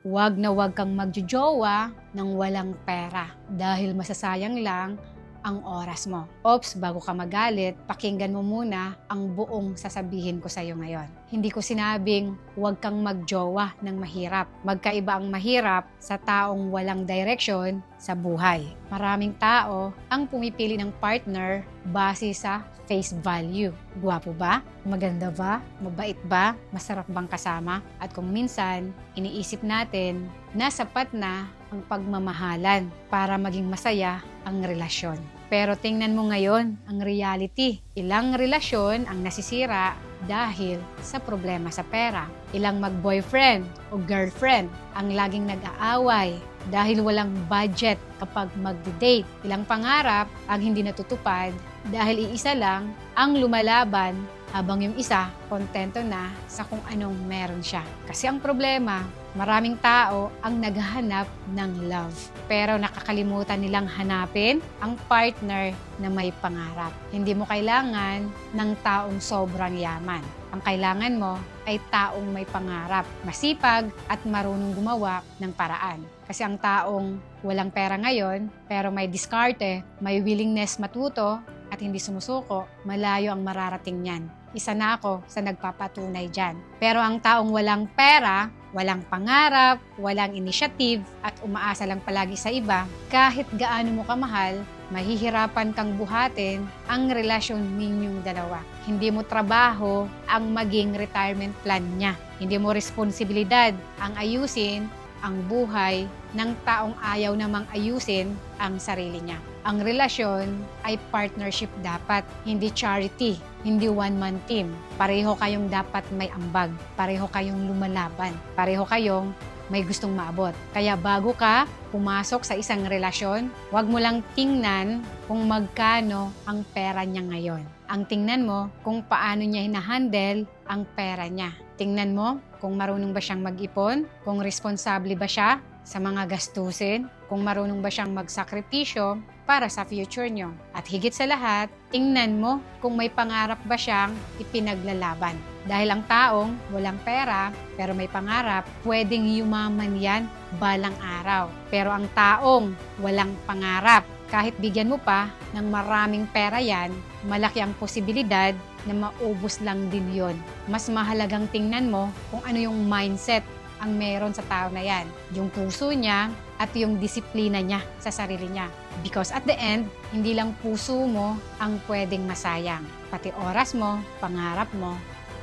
Huwag na huwag kang magjojowa ng walang pera dahil masasayang lang ang oras mo. Ops, bago ka magalit, pakinggan mo muna ang buong sasabihin ko sa iyo ngayon. Hindi ko sinabing huwag kang magjowa ng mahirap. Magkaiba ang mahirap sa taong walang direksyon sa buhay. Maraming tao ang pumipili ng partner base sa face value. Gwapo ba? Maganda ba? Mabait ba? Masarap bang kasama? At kung minsan, iniisip natin na sapat na ang pagmamahalan para maging masaya ang relasyon. Pero tingnan mo ngayon ang reality. Ilang relasyon ang nasisira dahil sa problema sa pera. Ilang mag-boyfriend o girlfriend ang laging nag-aaway dahil walang budget kapag mag-date. Ilang pangarap ang hindi natutupad dahil iisa lang ang lumalaban habang yung isa kontento na sa kung anong meron siya. Kasi ang problema, maraming tao ang naghahanap ng love. Pero nakakalimutan nilang hanapin ang partner na may pangarap. Hindi mo kailangan ng taong sobrang yaman. Ang kailangan mo ay taong may pangarap, masipag at marunong gumawa ng paraan. Kasi ang taong walang pera ngayon, pero may diskarte, may willingness matuto at hindi sumusuko, malayo ang mararating niyan. Isa na ako sa nagpapatunay dyan. Pero ang taong walang pera, walang pangarap, walang initiative at umaasa lang palagi sa iba, kahit gaano mo kamahal, mahihirapan kang buhatin ang relasyon ninyong dalawa. Hindi mo trabaho ang maging retirement plan niya. Hindi mo responsibilidad ang ayusin ang buhay ng taong ayaw namang ayusin ang sarili niya. Ang relasyon ay partnership dapat, hindi charity, hindi one-man team. Pareho kayong dapat may ambag, pareho kayong lumalaban, pareho kayong may gustong maabot. Kaya bago ka pumasok sa isang relasyon, huwag mo lang tingnan kung magkano ang pera niya ngayon. Ang tingnan mo kung paano niya hinahandle ang pera niya. Tingnan mo kung marunong ba siyang mag-ipon, kung responsable ba siya sa mga gastusin, kung marunong ba siyang magsakripisyo para sa future niyo. At higit sa lahat, tingnan mo kung may pangarap ba siyang ipinaglalaban. Dahil ang taong walang pera pero may pangarap, pwedeng yumaman yan balang araw. Pero ang taong walang pangarap, kahit bigyan mo pa ng maraming pera yan, malaki ang posibilidad na maubos lang din yon. Mas mahalagang tingnan mo kung ano yung mindset ang meron sa tao na yan. Yung puso niya at yung disiplina niya sa sarili niya. Because at the end, hindi lang puso mo ang pwedeng masayang. Pati oras mo, pangarap mo,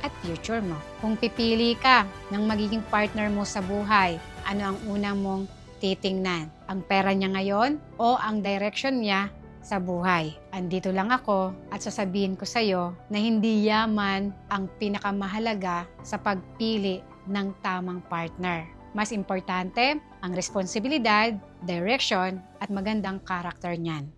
at future mo. Kung pipili ka ng magiging partner mo sa buhay, ano ang unang mong titingnan? Ang pera niya ngayon o ang direction niya sa buhay? Andito lang ako at sasabihin ko sa iyo na hindi yaman ang pinakamahalaga sa pagpili ng tamang partner. Mas importante ang responsibilidad, direction at magandang karakter niyan.